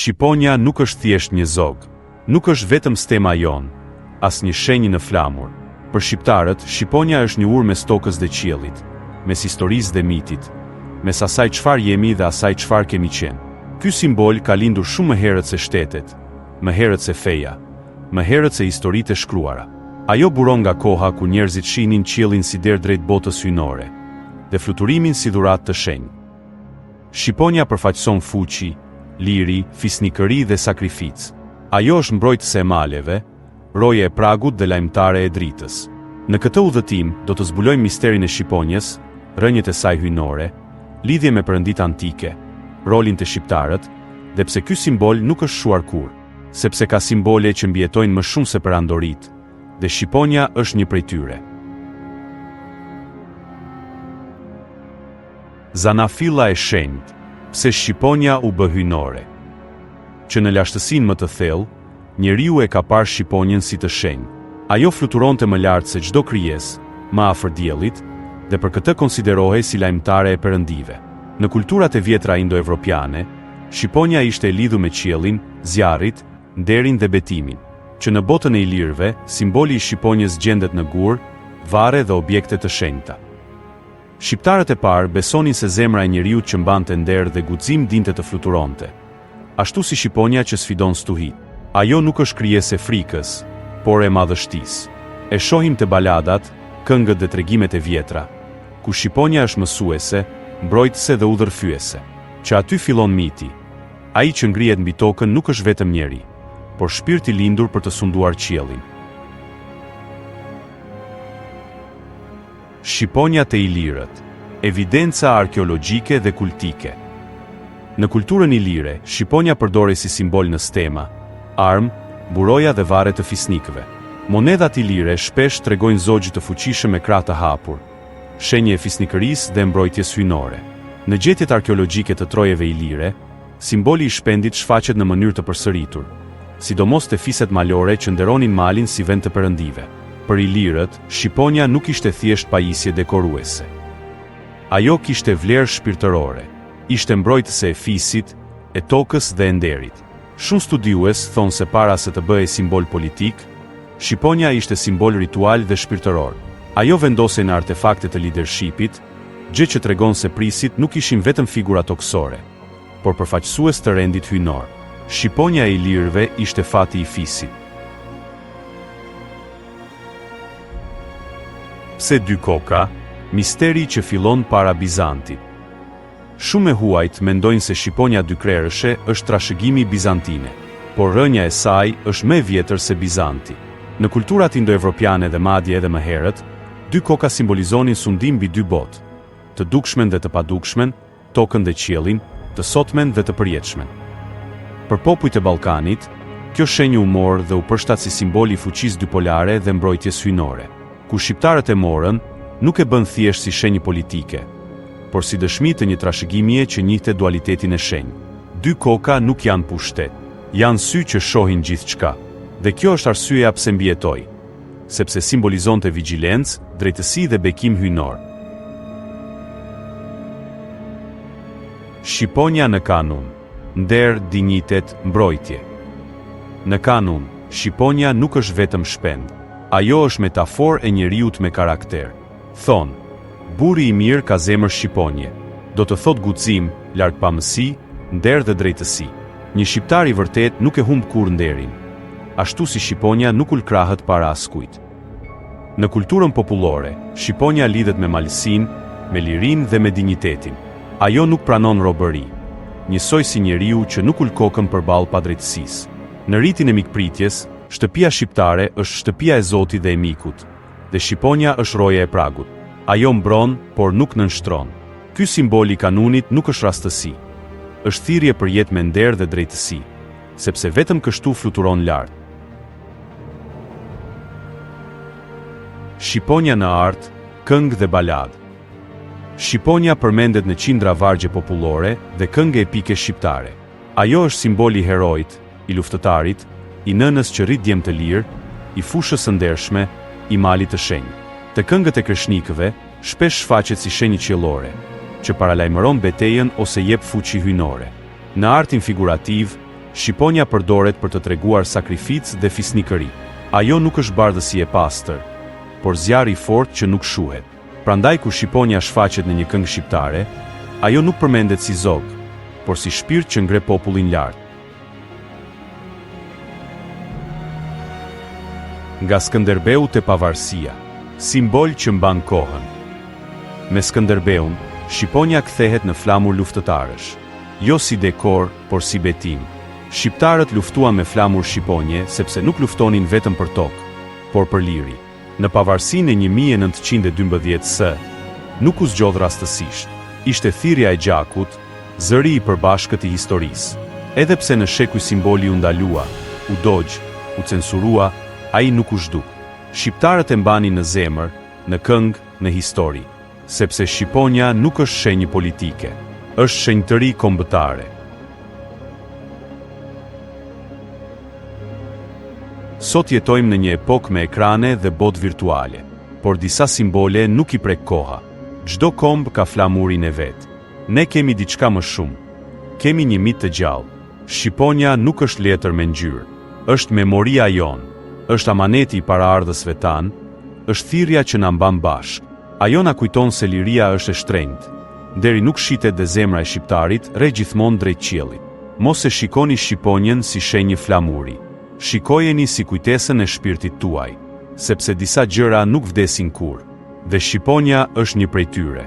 Shqiponia nuk është thjesht një zog, nuk është vetëm stema jon, as një shenjë në flamur. Për shqiptarët, Shqiponia është një urë mes tokës dhe qiellit, mes historisë dhe mitit, mes asaj çfarë jemi dhe asaj çfarë kemi qenë. Ky simbol ka lindur shumë më herët se shtetet, më herët se feja, më herët se historitë e shkruara. Ajo buron nga koha ku njerëzit shihnin qiellin si derë drejt botës hyjnore, dhe fluturimin si dhuratë të shenjtë. Shqiponia përfaqëson fuqi, liri, fisnikëri dhe sakrificë. Ajo është mbrojtëse e maleve, roje e pragut dhe lajmtare e dritës. Në këtë udhëtim do të zbulojmë misterin e Shqiponjës, rrënjët e saj hyjnore, lidhje me perënditë antike, rolin të shqiptarët, dhe pse ky simbol nuk është shuar kurrë, sepse ka simbole që mbijetojnë më shumë se perandorit, dhe Shqiponia është një prej tyre. Zanafilla e shenjtë, pse Shqiponia u bë hyjnore. Që në lashtësinë më të thellë, njeriu e ka parë Shqiponjën si të shenjtë. Ajo fluturonte më lart se çdo krijesë, më afër diellit, dhe për këtë konsiderohej si lajmtare e perëndive. Në kulturat e vjetra indo-evropiane, Shqiponia ishte e lidhur me qiellin, zjarrit, nderin dhe betimin. Që në botën e ilirëve, simboli i Shqiponjës gjendet në gur, varre dhe objekte të shenjta. Shqiptarët e parë besonin se zemra e njeriut që mbante nder dhe guxim dinte të fluturonte. Ashtu si Shqiponia që sfidon stuhit. Ajo nuk është krijesë e frikës, por e madhështisë. E shohim të baladat, këngët dhe tregimet e vjetra, ku Shqiponia është mësuese, mbrojtëse dhe udhërfyese. Që aty fillon miti. Ai që ngrihet mbi tokën nuk është vetëm njeri, por shpirti lindur për të sunduar qiellin. Shqiponia te ilirët, evidenca arkeologjike dhe kultike. Në kulturën ilire, Shqiponia përdorej si simbol në stema, armë, buroja dhe varre të fisnikëve. Monedat ilire shpesh tregojnë zogj të fuqishëm me krah të hapur, shenjë e fisnikërisë dhe mbrojtjes hyjnore. Në gjetjet arkeologjike të trojeve ilire, simboli i shpendit shfaqet në mënyrë të përsëritur, sidomos te fiset malore që nderonin malin si vend të perëndive. Për ilirët, Shqiponia nuk ishte thjesht pajisje dekoruese. Ajo kishte vlerë shpirtërore, ishte mbrojtëse e fisit, e tokës dhe e nderit. Shumë studiues thonë se para se të bëhej simbol politik, Shqiponia ishte simbol ritual dhe shpirtëror. Ajo vendosej në artefakte të leadershipit, gjë që tregon se prisit nuk ishin vetëm figura toksore, por përfaqësues të rendit hyjnor. Shqiponia e ilirëve ishte fati i fisit. Pse dy koka, misteri që fillon para Bizantit. Shumë e huajt mendojnë se Shqiponia dykrerëshe është trashëgimi bizantine, por rënja e saj është më e vjetër se Bizanti. Në kulturat indo-evropiane dhe madje edhe më herët, dy koka simbolizonin sundim mbi dy botë, të dukshmen dhe të padukshmen, tokën dhe qiellin, të sotmen dhe të përjetshmen. Për popujt e Ballkanit, kjo shenjë u mor dhe u përshtat si simboli i fuqisë dypolare dhe mbrojtjes hyjnore. Ku shqiptarët e morën, nuk e bën thjesht si shenjë politike, por si dëshmi të një trashëgimie që njihte dualitetin e shenjë. Dy koka nuk janë pushtet, janë sy që shohin gjithçka, dhe kjo është arsyeja pse mbijetoi, sepse simbolizonte vigjilencë, drejtësi dhe bekim hyjnor. Shqiponia në kanun, nder, dinjitet, mbrojtje. Në kanun, Shqiponia nuk është vetëm shpend. Ajo është metafor e njeriut me karakter. Thonë, buri i mirë ka zemër shqiponje. Do të thot guxim, lartpamësi, nder dhe drejtësi. Një shqiptar i vërtet nuk e humb kurrë nderin. Ashtu si Shqiponia nuk ulkrahet para askujt. Në kulturën popullore, Shqiponia lidhet me malësinë, me lirinë dhe me dinjitetin. Ajo nuk pranon robëri, njësoj si njeriu që nuk ul kokën përballë padrejtësisë. Në ritin e mikpritjes, shtëpia shqiptare është shtëpia e Zotit dhe e mikut, dhe Shqiponia është roja e pragut. Ajo mbron, por nuk nënshtron. Ky simbol i kanunit nuk është rastësi. Është thirrje për jetë me nder dhe drejtësi, sepse vetëm kështu fluturon lart. Shqiponia në art, këngë dhe balad. Shqiponia përmendet në qindra vargje popullore dhe këngë epike shqiptare. Ajo është simboli i heroit, i luftëtarit, i nënës që rrit djem të lirë, i fushës së ndershme, i malit të shenjtë. Të këngët e kreshnikëve shpesh shfaqet si shenjë qiellore, që paralajmëron betejën ose jep fuqi hyjnore. Në artin figurativ, Shqiponja përdoret për të treguar sakrificë dhe fisnikëri. Ajo nuk është bardhësi e pastër, por zjarri i fortë që nuk shuhet. Prandaj kur shqiponja shfaqet në një këngë shqiptare, ajo nuk përmendet si zog, por si shpirt që ngre popullin lart. Nga Skënderbeu te pavarësia, simbol që mban kohën. Me Skënderbeun, shqiponja kthehet në flamur luftëtarësh, jo si dekor, por si betim. Shqiptarët luftuan me flamur shqiponje sepse nuk luftonin vetëm për tokë, por për liri. Në pavarësinë e 1912 nuk u zgjodh rastësisht. Ishte thirrja e gjakut, zëri i përbashkët i historisë. Edhe pse në shekuj simboli u ndalua, u dogj, u censurua, ai nuk u zhduk. Shqiptarët e mbanin në zemër, në këngë, në histori, sepse shqiponja nuk është shenjë politike, është shenjtëri kombëtare. Sot jetojmë në një epokë me ekrane dhe botë virtuale, por disa simbole nuk i prek koha. Çdo komb ka flamurin e vet. Ne kemi diçka më shumë. Kemi një mit të gjallë. Shqiponja nuk është letër me ngjyrë, është memoria jonë, është amaneti i paraardhësve tanë, është thirrja që na mban bashkë. Ajo na kujton se liria është e shtrenjtë. Deri nuk shitet dhe zemra e shqiptarit, rre gjithmonë drejt qiellit. Mos e shikoni shqiponjen si shenjë flamuri. Shikojeni si kujtesën e shpirtit tuaj, sepse disa gjëra nuk vdesin kurrë, dhe shqiponja është një prej tyre.